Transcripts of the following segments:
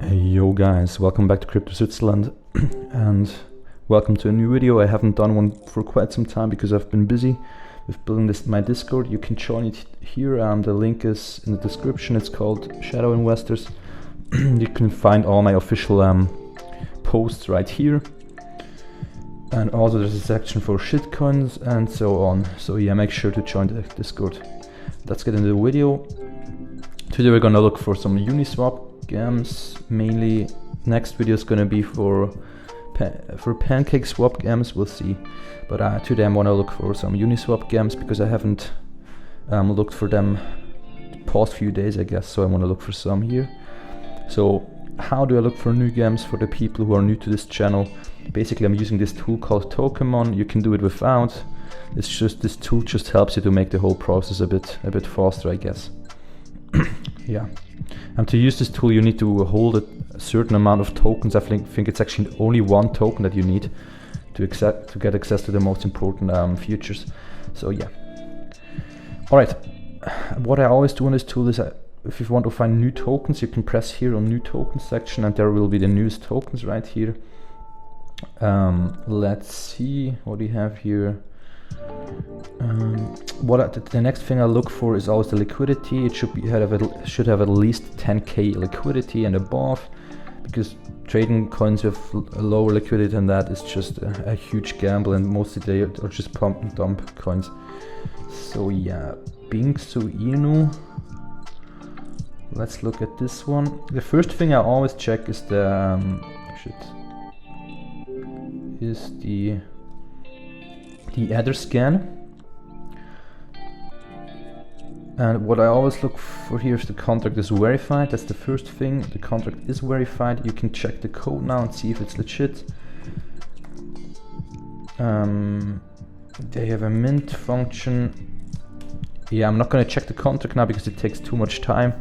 Hey yo guys, welcome back to Crypto Switzerland and welcome to a new video. I haven't done one for quite some time because I've been busy with building my Discord. You can join it here, the link is in the description. It's called Shadow Investors. You can find all my official posts right here, and also there's a section for shitcoins and so on. So yeah, make sure to join the Discord. Let's get into the video. Today we're gonna look for some Uniswap gems mainly. Next video is gonna be for pancake swap gems, we'll see. But today I wanna look for some Uniswap gems because I haven't looked for them the past few days, I guess. So I wanna look for some here. So how do I look for new gems for the people who are new to this channel? Basically, I'm using this tool called Tokemon. You can do it without. It's just this tool just helps you to make the whole process a bit faster, I guess. Yeah. And to use this tool, you need to hold a certain amount of tokens. I think it's actually only one token that you need to get access to the most important features. So yeah. All right. What I always do on this tool is, if you want to find new tokens, you can press here on New Tokens section, and there will be the newest tokens right here. Let's see what we have here. The next thing I look for is always the liquidity. It should have at least 10k liquidity and above, because trading coins with a lower liquidity than that is just a huge gamble, and mostly they are just pump and dump coins. So yeah, Bingsu Inu. Let's look at this one. The first thing I always check is the adder scan. And what I always look for here is the contract is verified. That's the first thing. The contract is verified. You can check the code now and see if it's legit. They have a mint function. Yeah, I'm not going to check the contract now because it takes too much time.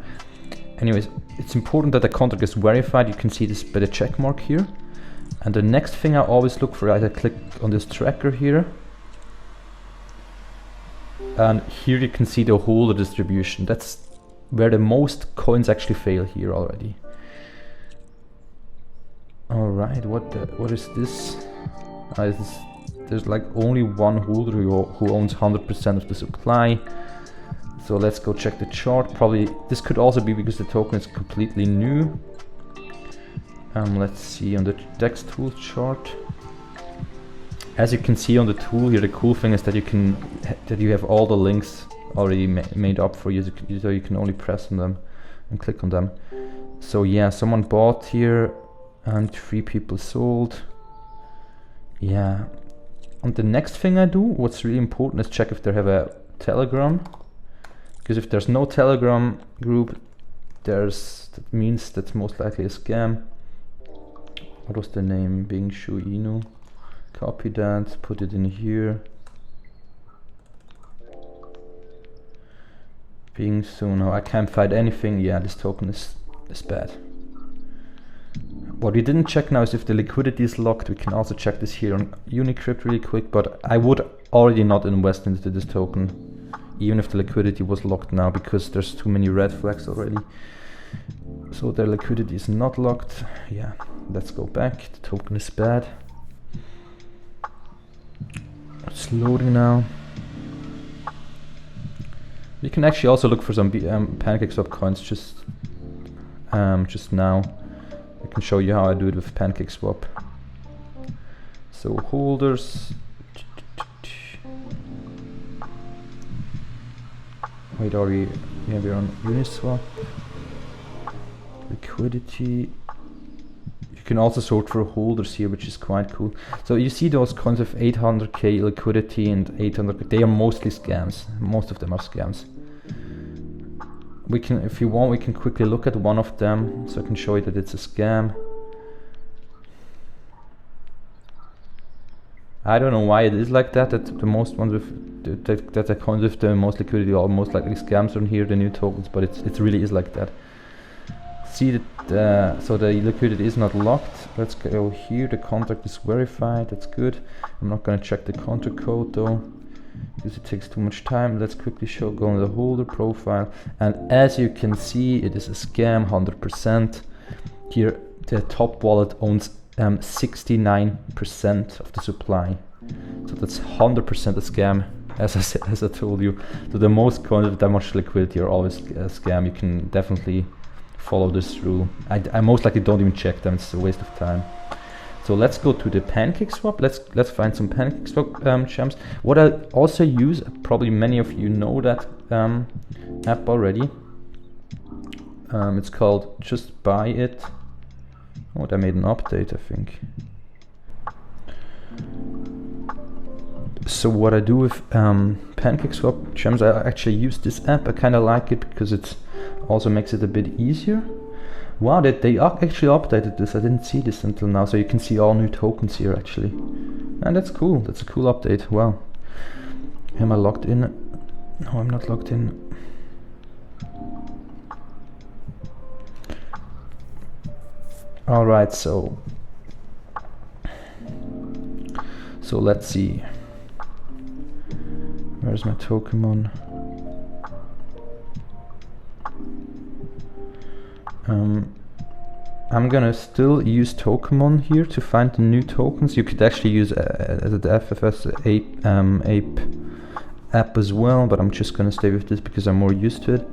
Anyways, it's important that the contract is verified. You can see this by the check mark here. And the next thing I always look for, I click on this tracker here. And here you can see the holder distribution. That's where the most coins actually fail here already. All right, what is this? There's like only one holder who owns 100% of the supply. So let's go check the chart. Probably this could also be because the token is completely new. Let's see on the DEX tool chart. As you can see on the tool here, the cool thing is that you have all the links already made up for you, so you can only press on them and click on them. So yeah, someone bought here and 3 people sold. Yeah. And the next thing I do, what's really important, is check if they have a Telegram. Because if there's no Telegram group, that means that's most likely a scam. What was the name? Bingsu Inu. Copy that, put it in here. Bingsu, no, I can't find anything. Yeah, this token is bad. What we didn't check now is if the liquidity is locked. We can also check this here on Unicrypt really quick, but I would already not invest into this token, even if the liquidity was locked now, because there's too many red flags already. So their liquidity is not locked. Yeah, let's go back. The token is bad. It's loading now. You can actually also look for some pancake swap coins just now. I can show you how I do it with pancake swap. So holders. Wait, are we? Yeah, we're on Uniswap. Liquidity. You can also sort for holders here, which is quite cool. So you see those coins of 800k liquidity and 800k, they are mostly scams. Most of them are scams. We can, if you want, we can quickly look at one of them, so I can show you that it's a scam. I don't know why it is like that, that the most ones with that the coins with the most liquidity are most likely scams on here, the new tokens, but it really is like that. See that, so the liquidity is not locked. Let's go here, the contract is verified, that's good. I'm not gonna check the contract code though, because it takes too much time. Let's quickly go on the holder profile, and as you can see, it is a scam 100%. here the top wallet owns 69% of the supply. So that's 100% a scam, as I told you. So the most coins with that much liquidity are always a scam. You can definitely follow this rule. I most likely don't even check them, it's a waste of time. So let's go to the pancake swap. Let's find some pancake swap gems. What I also use, probably many of you know that app already. It's called Just Buy It. Oh, they made an update, I think. So what I do with pancake swap gems, I actually use this app. I kind of like it because it also makes it a bit easier. Wow, they actually updated this. I didn't see this until now, so you can see all new tokens here actually. And that's cool. That's a cool update. Wow. Am I logged in? No, I'm not logged in. All right, so let's see. Where's my Pokemon? I'm gonna still use Pokemon here to find the new tokens. You could actually use the FFS Ape app as well, but I'm just gonna stay with this because I'm more used to it.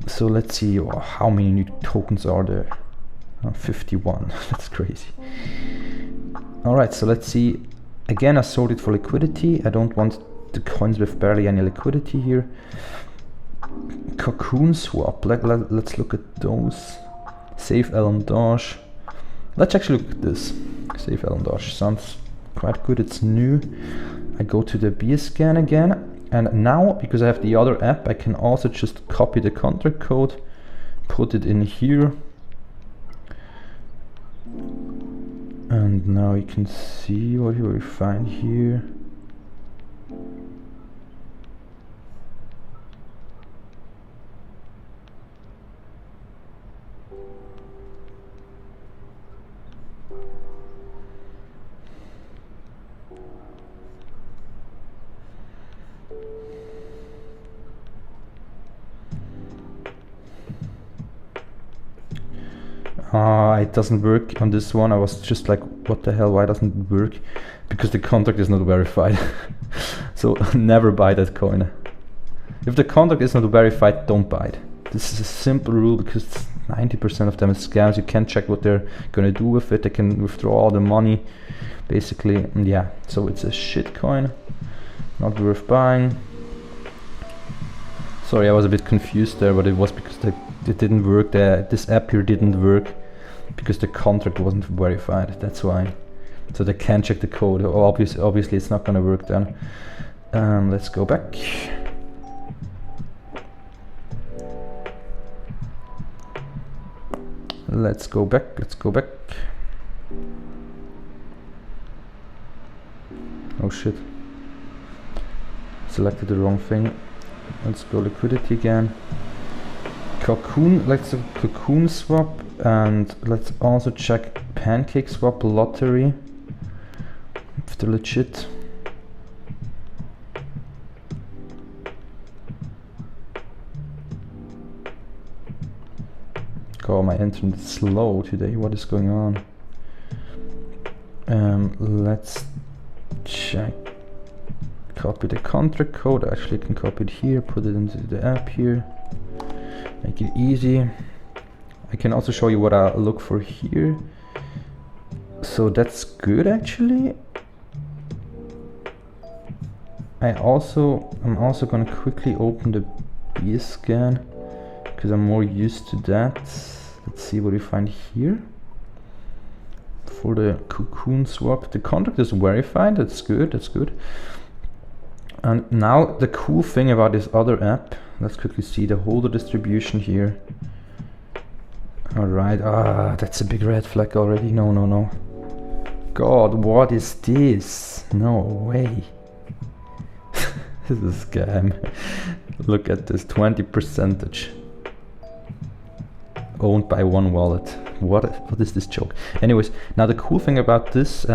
So let's see, oh, how many new tokens are there? 51. That's crazy. Alright, so let's see. Again, I sold it for liquidity. I don't want the coins with barely any liquidity here. Cocoon swap. Let's look at those. Save Ellen Doge. Let's actually look at this. Save Ellen Doge. Sounds quite good. It's new. I go to the B scan again. And now, because I have the other app, I can also just copy the contract code, put it in here. And now you can see what you will find here. It doesn't work on this one. I was just like, what the hell, why doesn't it work? Because the contract is not verified. So never buy that coin. If the contract is not verified, don't buy it. This is a simple rule because 90% of them is scams. You can't check what they're gonna do with it. They can withdraw all the money, basically. And yeah, so it's a shit coin, not worth buying. Sorry, I was a bit confused there, but it was because it didn't work. This app here didn't work because the contract wasn't verified. That's why. So they can't check the code. Obviously it's not gonna work then. Let's go back. Let's go back. Oh shit. Selected the wrong thing. Let's go liquidity again. Cocoon, let's do cocoon swap, and let's also check pancake swap lottery if they're legit. God, my internet is slow today. What is going on? Let's check. Copy the contract code. Actually, I can copy it here, put it into the app here. Make it easy. I can also show you what I look for here. So that's good actually. I'm also gonna quickly open the B scan because I'm more used to that. Let's see what we find here. For the cocoon swap, the contract is verified. That's good. That's good. And now the cool thing about this other app, let's quickly see the holder distribution here. Alright, that's a big red flag already. No. God, what is this? No way. This is a scam. Look at this, 20% owned by one wallet. What is this joke? Anyways, now the cool thing about this,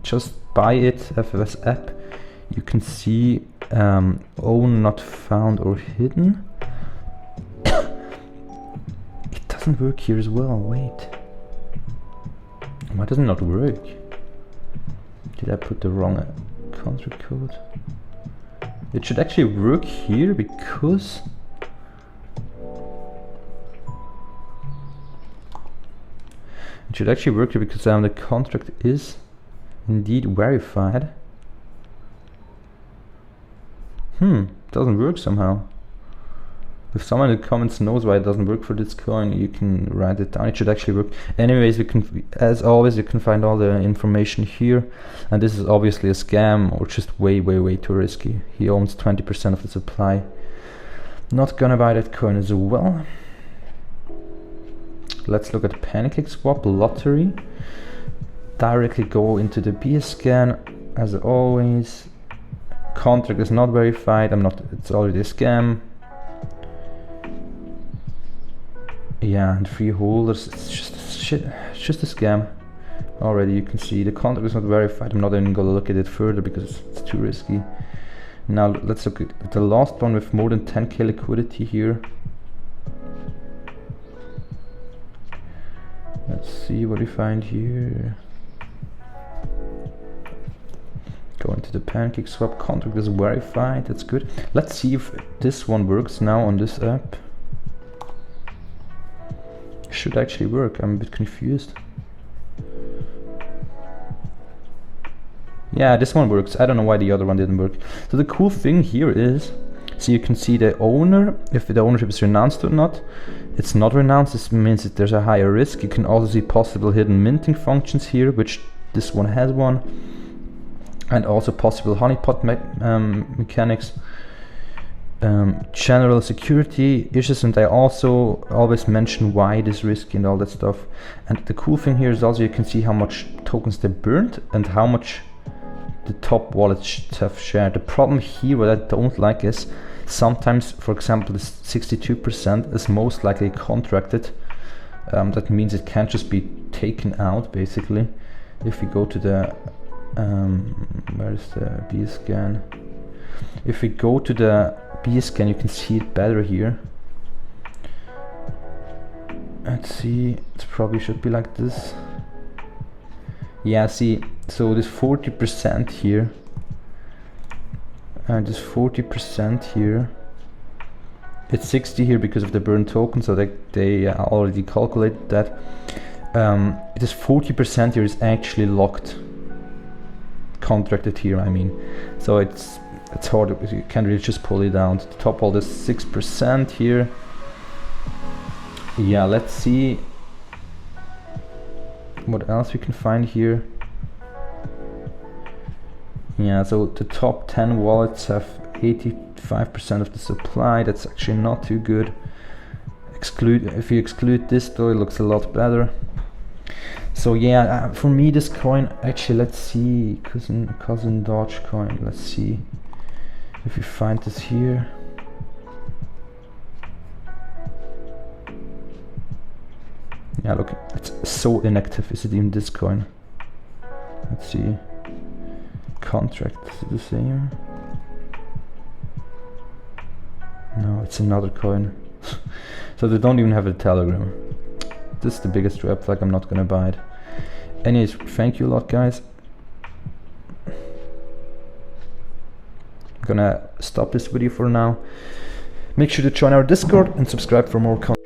Just Buy It FFS app, you can see own not found or hidden. It doesn't work here as well. Wait. Why does it not work? Did I put the wrong contract code? It should actually work here because the contract is indeed verified. Doesn't work somehow. If someone in the comments knows why it doesn't work for this coin, you can write it down. It should actually work. Anyways, you can, as always, you can find all the information here. And this is obviously a scam, or just way too risky. He owns 20% of the supply. Not gonna buy that coin as well. Let's look at PancakeSwap lottery. Directly go into the BScan as always. Contract is not verified. It's already a scam. Yeah, and free holders, it's just a scam. Already you can see the contract is not verified. I'm not even gonna look at it further because it's too risky. Now let's look at the last one with more than 10k liquidity here. Let's see what we find here. Go into the PancakeSwap, contract is verified, that's good. Let's see if this one works now on this app. Should actually work. I'm a bit confused. Yeah, this one works. I don't know why the other one didn't work. So the cool thing here is, so you can see the owner, if the ownership is renounced or not. It's not renounced, this means that there's a higher risk. You can also see possible hidden minting functions here, which this one has one. And also possible honeypot mechanics. General security issues, and I also always mention why it is risky and all that stuff. And the cool thing here is also you can see how much tokens they burned and how much the top wallets have shared. The problem here, what I don't like, is sometimes, for example, this 62% is most likely contracted. That means it can't just be taken out, basically. If we go to the where is the BScan? If we go to the BScan, you can see it better here. Let's see, it probably should be like this. Yeah, see, so this 40% here, and this 40% here, it's 60 here because of the burn token, so they already calculated that. This 40% here is actually locked, contracted here, I mean. So it's hard, you can't really just pull it down. To top all this 6% here. Yeah, let's see what else we can find here. Yeah, so the top 10 wallets have 85% of the supply. That's actually not too good. If you exclude this though, it looks a lot better. So yeah, for me this coin, actually, let's see, cousin Dogecoin, let's see if we find this here. Yeah, look, it's so inactive. Is it even this coin? Let's see. Contract, is it the same? No, it's another coin. So they don't even have a Telegram. This is the biggest red flag. I'm not gonna buy it. Anyways, thank you a lot, guys. I'm gonna stop this video for now. Make sure to join our Discord and subscribe for more content.